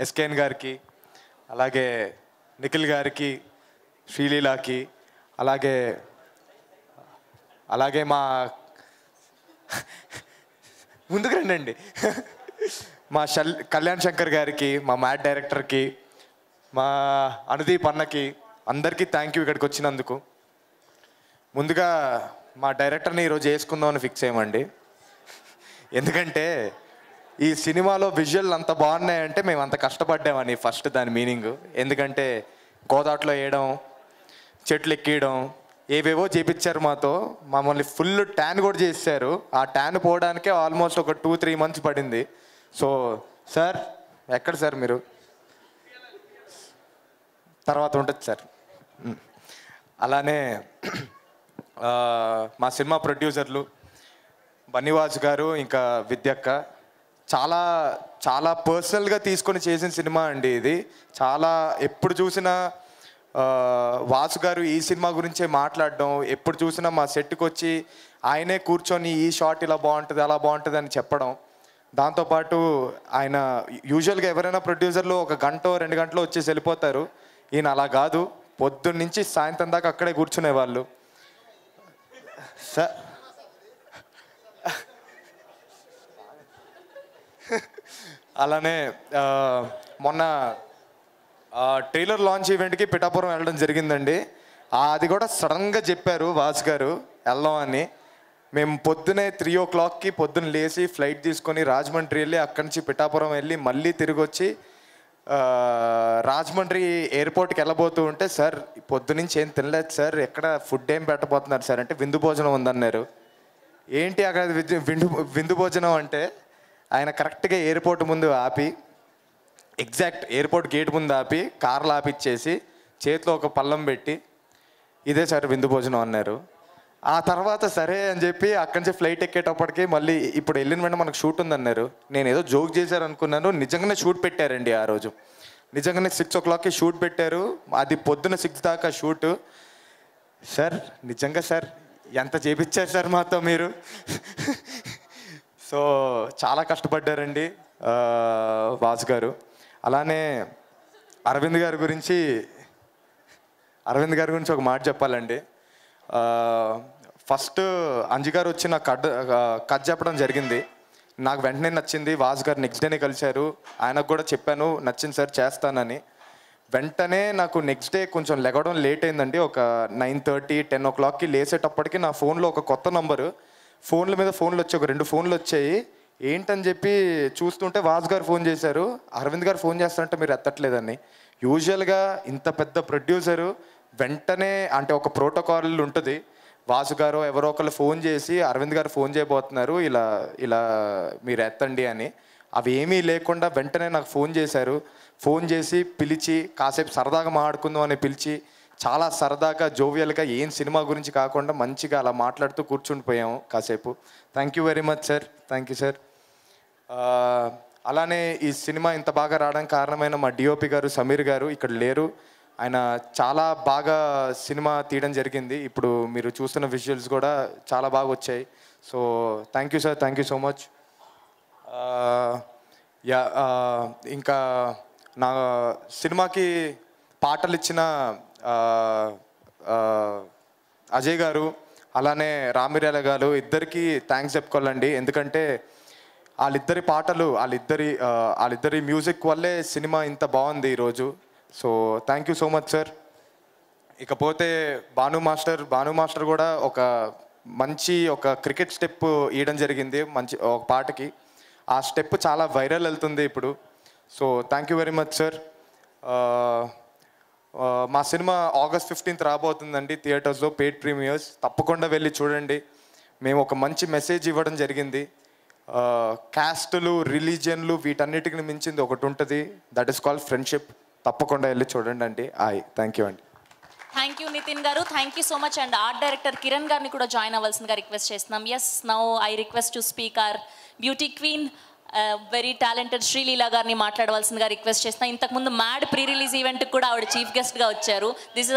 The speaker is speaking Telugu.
ఎస్కేఎన్ గారికి, అలాగే నిఖిల్ గారికి, శ్రీలీలాకి, అలాగే అలాగే మా ముందుకు రండి మా కళ్యాణ్ శంకర్ గారికి, మా మ్యాట్ డైరెక్టర్కి, మా అనుదీప్ అన్నకి, అందరికీ థ్యాంక్ యూ ఇక్కడికి వచ్చినందుకు. ముందుగా మా డైరెక్టర్ని ఈరోజు వేసుకుందామని ఫిక్స్ అయ్యామండి. ఎందుకంటే ఈ సినిమాలో విజువల్ అంత బాగున్నాయంటే మేము అంత కష్టపడ్డామని ఫస్ట్ దాని మీనింగ్. ఎందుకంటే గోదాట్లో వేయడం, చెట్లు ఎక్కియడం, ఏవేవో చేపించారు మాతో. మమ్మల్ని ఫుల్ ట్యాన్ కూడా చేశారు. ఆ ట్యాన్ పోవడానికే ఆల్మోస్ట్ ఒక 2-3 months పడింది. సో సార్ ఎక్కడ సార్ మీరు? తర్వాత ఉంటుంది సార్. అలానే మా సినిమా ప్రొడ్యూసర్లు బన్నీవాస్ గారు, ఇంకా విద్యక్క, చాలా చాలా పర్సనల్గా తీసుకొని చేసిన సినిమా అండి ఇది. చాలా ఎప్పుడు చూసినా వాసు గారు ఈ సినిమా గురించే మాట్లాడడం, ఎప్పుడు చూసినా మా సెట్కి వచ్చి ఆయనే కూర్చొని ఈ షాట్ ఇలా బాగుంటుంది, అలా బాగుంటుంది అని చెప్పడం. దాంతోపాటు ఆయన యూజువల్గా ఎవరైనా ప్రొడ్యూసర్లు 1 గంట 2 గంటలో వచ్చేసి వెళ్ళిపోతారు. ఈయన అలా కాదు, పొద్దున్న నుంచి సాయంత్రం దాకా అక్కడే కూర్చునేవాళ్ళు. సార్ అలానే మొన్న ట్రైలర్ లాంచ్ ఈవెంట్కి పిఠాపురం వెళ్ళడం జరిగిందండి. అది కూడా సడన్గా చెప్పారు వాసు గారు వెళ్దాం అని. మేము పొద్దునే 3 o'clockకి పొద్దున్న లేచి ఫ్లైట్ తీసుకొని రాజమండ్రి వెళ్ళి అక్కడి నుంచి పిఠాపురం వెళ్ళి మళ్ళీ తిరిగి వచ్చి రాజమండ్రి ఎయిర్పోర్ట్కి వెళ్ళబోతూ ఉంటే, సార్ పొద్దునుంచి ఏం తినలేదు సార్, ఎక్కడ ఫుడ్ ఏం పెట్టబోతున్నారు సార్ అంటే విందు భోజనం ఉందన్నారు. ఏంటి అక్కడ విందు భోజనం అంటే, ఆయన కరెక్ట్గా ఎయిర్పోర్ట్ ముందు ఆపి, ఎగ్జాక్ట్ ఎయిర్పోర్ట్ గేట్ ముందు ఆపి కార్లు ఆపిచ్చేసి చేతిలో ఒక పళ్ళం పెట్టి ఇదే సార్ విందు భోజనం అన్నారు. ఆ తర్వాత సరే అని చెప్పి అక్కడి నుంచి ఫ్లైట్ ఎక్కేటప్పటికి మళ్ళీ ఇప్పుడు వెళ్ళిన వెంటనే మనకు షూట్ ఉందన్నారు. నేను ఏదో జోక్ చేశారు అనుకున్నాను, నిజంగానే షూట్ పెట్టారండి ఆ రోజు. నిజంగానే 6 o'clockకి షూట్ పెట్టారు. అది పొద్దున 6 దాకా షూటు. సార్ నిజంగా సార్ ఎంత చేపించారు సార్ మాతో మీరు. సో చాలా కష్టపడ్డారండి వాసు గారు. అలానే అరవింద్ గారి గురించి ఒక మాట చెప్పాలండి. ఫస్ట్ అంజి గారు వచ్చి నాకు కథ చెప్పడం జరిగింది. నాకు వెంటనే నచ్చింది. వాసు గారు నెక్స్ట్ డేనే కలిశారు. ఆయనకు కూడా చెప్పాను నచ్చింది సార్ చేస్తానని. వెంటనే నాకు నెక్స్ట్ డే కొంచెం లెగడం లేట్ అయిందండి. ఒక 9:30, 10 o'clockకి లేసేటప్పటికి నా ఫోన్లో ఒక కొత్త నంబరు, ఫోన్ల మీద ఫోన్లు వచ్చాయి, ఒక 2 ఫోన్లు వచ్చాయి. ఏంటని చెప్పి చూస్తుంటే వాసు గారు ఫోన్ చేశారు. అరవింద్ గారు ఫోన్ చేస్తారంటే మీరు ఎత్తట్లేదని. యూజువల్గా ఇంత పెద్ద ప్రొడ్యూసరు వెంటనే అంటే ఒక ప్రోటోకాల్ ఉంటుంది. వాసు గారు ఎవరో ఒకళ్ళు ఫోన్ చేసి అరవింద్ గారు ఫోన్ చేయబోతున్నారు, ఇలా ఇలా మీరు ఎత్తండి అని. అవి ఏమీ లేకుండా వెంటనే నాకు ఫోన్ చేశారు. ఫోన్ చేసి పిలిచి కాసేపు సరదాగా మాట్లాడుకుందాం అని పిలిచి చాలా సరదాగా జోవియల్గా ఏం సినిమా గురించి కాకుండా మంచిగా అలా మాట్లాడుతూ కూర్చుండిపోయాము కాసేపు. Thank you very much sir. Thank you sir. అలానే ఈ సినిమా ఇంత బాగా రావడానికి కారణమైన మా డిఓపి గారు సమీర్ గారు ఇక్కడ లేరు. ఆయన చాలా బాగా సినిమా తీయడం జరిగింది. ఇప్పుడు మీరు చూస్తున్న విజువల్స్ కూడా చాలా బాగా వచ్చాయి. So thank you sir, thank you so much. ఇంకా నా సినిమాకి పాటలు ఇచ్చిన అజయ్ గారు అలానే రామిర్యాల గారు ఇద్దరికి థ్యాంక్స్ చెప్పుకోవాలండి. ఎందుకంటే వాళ్ళిద్దరి పాటలు వాళ్ళిద్దరి మ్యూజిక్ వల్లే సినిమా ఇంత బాగుంది ఈరోజు. So thank you so much sir. ఇకపోతే భాను మాస్టర్ కూడా ఒక మంచి క్రికెట్ స్టెప్ ఇవ్వడం జరిగింది మంచి ఒక పాటకి. ఆ స్టెప్ చాలా వైరల్ వెళ్తుంది ఇప్పుడు. So thank you very much sir. మా సినిమా August 15th రాబోతుందండి థియేటర్స్లో, పెయిడ్ ప్రీమియర్స్. తప్పకుండా వెళ్ళి చూడండి. మేము ఒక మంచి మెసేజ్ ఇవ్వడం జరిగింది. క్యాస్టులు, రిలీజియన్లు వీటన్నిటిని మించింది ఒకటి ఉంటుంది, దట్ ఈస్ కాల్డ్ ఫ్రెండ్షిప్. తప్పకుండా వెళ్ళి చూడండి అండి. థ్యాంక్ యూ అండి. Thank you Nitin garu, thank you so much. And art director Kiran గారిని కూడా జాయిన్ అవ్వాల్సిందిగా రిక్వెస్ట్ చేస్తున్నాం. Yes, now I request to speak our beauty queen, very talented Sreeleela గారిని మాట్లాడవలసిందిగా రిక్వెస్ట్ చేస్తున్నాం. ఇంతకుముందు మ్యాడ్ ప్రీ రిలీజ్ ఈవెంట్కి కూడా ఆవిడ చీఫ్ గెస్ట్గా వచ్చారు. This is